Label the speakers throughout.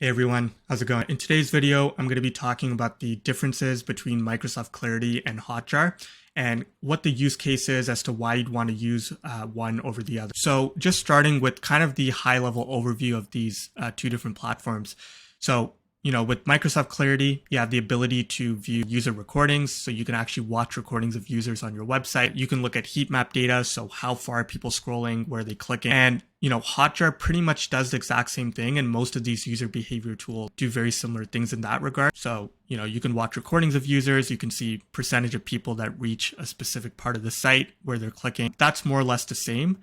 Speaker 1: Hey everyone, how's it going? In today's video, I'm going to be talking about the differences between Microsoft Clarity and HotJar and what the use case is as to why you'd want to use one over the other. So just starting with kind of the high level overview of these two different platforms. So, with Microsoft Clarity, you have the ability to view user recordings. So you can actually watch recordings of users on your website. You can look at heat map data. So how far are people scrolling, where are they clicking? And, HotJar pretty much does the exact same thing. And most of these user behavior tools do very similar things in that regard. So, you can watch recordings of users. You can see percentage of people that reach a specific part of the site where they're clicking. That's more or less the same.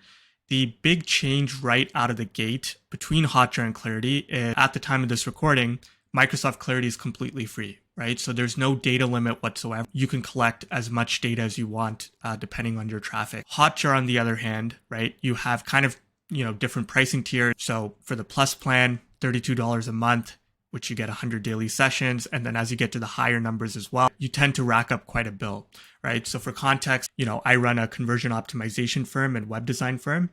Speaker 1: The big change right out of the gate between HotJar and Clarity is at the time of this recording, Microsoft Clarity is completely free, right? So there's no data limit whatsoever. You can collect as much data as you want, depending on your traffic. HotJar, on the other hand, right, you have kind of, different pricing tiers. So for the Plus plan, $32 a month, which you get 100 daily sessions. And then as you get to the higher numbers as well, you tend to rack up quite a bill, right? So for context, I run a conversion optimization firm and web design firm.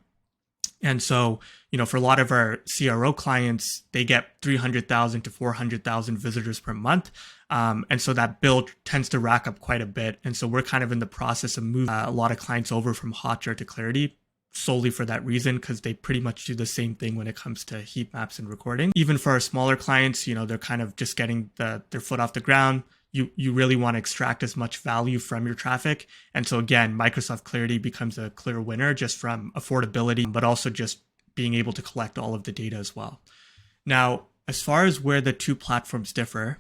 Speaker 1: And so, for a lot of our CRO clients, they get 300,000 to 400,000 visitors per month. And so that bill tends to rack up quite a bit. And so we're kind of in the process of moving a lot of clients over from HotJar to Clarity solely for that reason, because they pretty much do the same thing when it comes to heat maps and recording. Even for our smaller clients, they're kind of just getting their foot off the ground. You really want to extract as much value from your traffic. And so again, Microsoft Clarity becomes a clear winner just from affordability, but also just being able to collect all of the data as well. Now, as far as where the two platforms differ,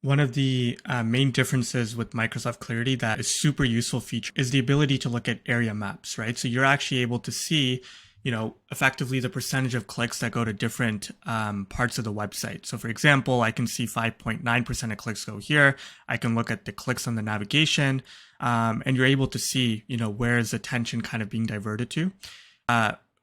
Speaker 1: one of the main differences with Microsoft Clarity that is super useful feature is the ability to look at area maps, right? So you're actually able to see effectively the percentage of clicks that go to different parts of the website. So for example, I can see 5.9% of clicks go here. I can look at the clicks on the navigation, and you're able to see, where is attention kind of being diverted to.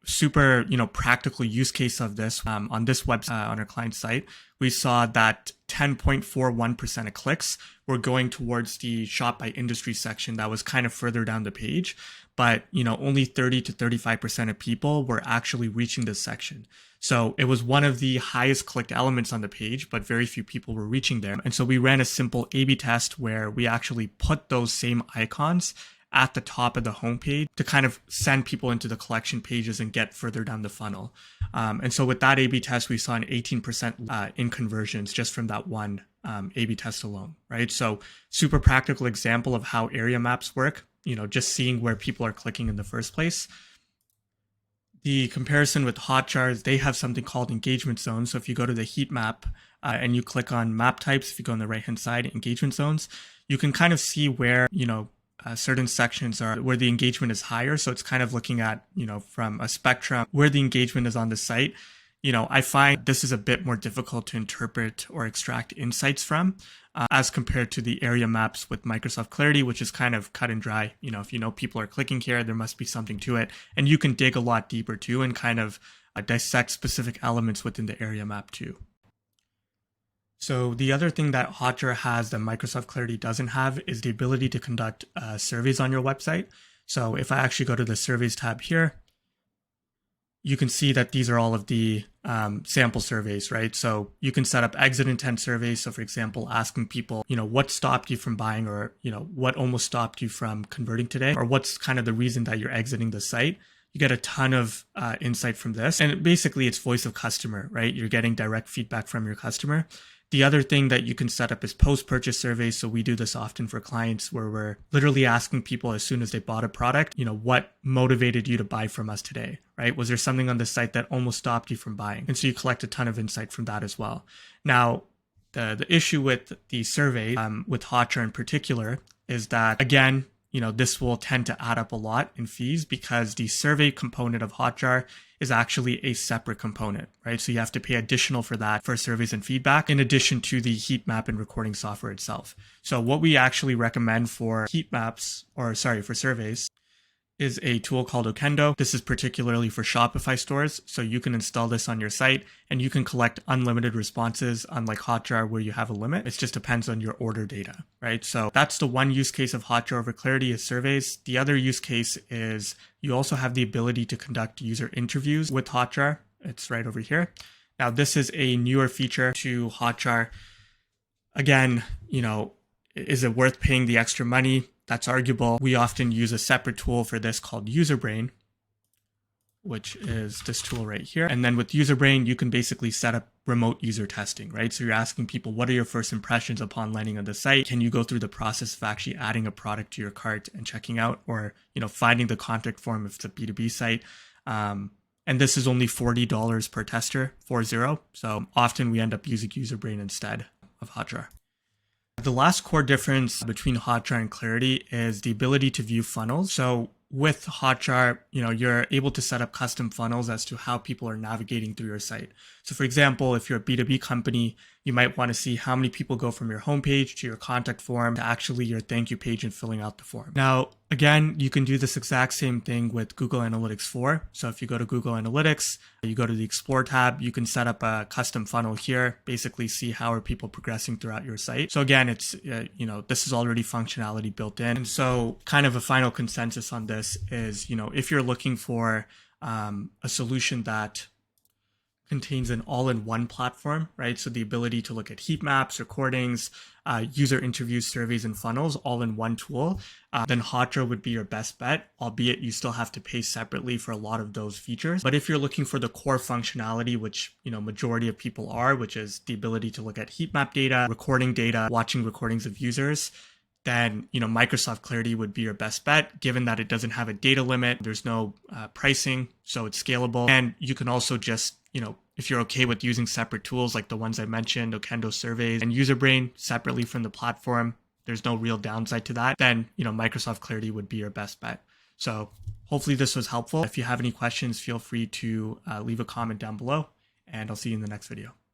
Speaker 1: Super, practical use case of this on this website, on our client site, we saw that 10.41% of clicks were going towards the shop by industry section that was kind of further down the page. But, only 30 to 35% of people were actually reaching this section. So it was one of the highest clicked elements on the page, but very few people were reaching there. And so we ran a simple A/B test where we actually put those same icons at the top of the homepage to kind of send people into the collection pages and get further down the funnel. And so with that A/B test, we saw an 18% in conversions just from that one A/B test alone, right? So super practical example of how area maps work, just seeing where people are clicking in the first place. The comparison with HotJar is they have something called engagement zones. So if you go to the heat map and you click on map types, if you go on the right-hand side, engagement zones, you can kind of see where, certain sections are where the engagement is higher. So it's kind of looking at, from a spectrum where the engagement is on the site. I find this is a bit more difficult to interpret or extract insights from as compared to the area maps with Microsoft Clarity, which is kind of cut and dry. If people are clicking here, there must be something to it. And you can dig a lot deeper too and kind of dissect specific elements within the area map too. So the other thing that HotJar has that Microsoft Clarity doesn't have is the ability to conduct surveys on your website. So if I actually go to the surveys tab here, you can see that these are all of the sample surveys, right? So you can set up exit intent surveys. So for example, asking people, what stopped you from buying, or, what almost stopped you from converting today, or what's kind of the reason that you're exiting the site. You get a ton of insight from this. And basically it's voice of customer, right? You're getting direct feedback from your customer. The other thing that you can set up is post-purchase surveys. So we do this often for clients where we're literally asking people as soon as they bought a product, what motivated you to buy from us today, right? Was there something on the site that almost stopped you from buying? And so you collect a ton of insight from that as well. Now, the issue with the survey, with HotJar in particular, is that, again, this will tend to add up a lot in fees because the survey component of HotJar is actually a separate component, right? So you have to pay additional for that for surveys and feedback in addition to the heat map and recording software itself. So what we actually recommend for for surveys is a tool called Okendo. This is particularly for Shopify stores. So you can install this on your site and you can collect unlimited responses, unlike HotJar where you have a limit. It just depends on your order data, right? So that's the one use case of HotJar over Clarity is surveys. The other use case is you also have the ability to conduct user interviews with HotJar. It's right over here. Now, this is a newer feature to HotJar. Again, is it worth paying the extra money? That's arguable. We often use a separate tool for this called UserBrain, which is this tool right here. And then with UserBrain, you can basically set up remote user testing, right? So you're asking people, what are your first impressions upon landing on the site? Can you go through the process of actually adding a product to your cart and checking out, or, finding the contact form if it's a B2B site? And this is only $40 per tester, 40. So often we end up using UserBrain instead of HotJar. The last core difference between HotJar and Clarity is the ability to view funnels. So with HotJar, you're able to set up custom funnels as to how people are navigating through your site. So for example, if you're a B2B company, you might want to see how many people go from your homepage to your contact form to actually your thank you page and filling out the form. Now, again, you can do this exact same thing with Google Analytics 4. So if you go to Google Analytics, you go to the Explore tab, you can set up a custom funnel here, basically see how are people progressing throughout your site. So again, it's, this is already functionality built in. And so kind of a final consensus on this is, if you're looking for a solution that contains an all-in-one platform, right? So the ability to look at heat maps, recordings, user interviews, surveys, and funnels all in one tool, then HotJar would be your best bet, albeit you still have to pay separately for a lot of those features. But if you're looking for the core functionality, which, majority of people are, which is the ability to look at heat map data, recording data, watching recordings of users, then Microsoft Clarity would be your best bet, given that it doesn't have a data limit. There's no pricing, so it's scalable. And you can also just, if you're okay with using separate tools like the ones I mentioned, Okendo Surveys and UserBrain separately from the platform, there's no real downside to that, then Microsoft Clarity would be your best bet. So hopefully this was helpful. If you have any questions, feel free to leave a comment down below, and I'll see you in the next video.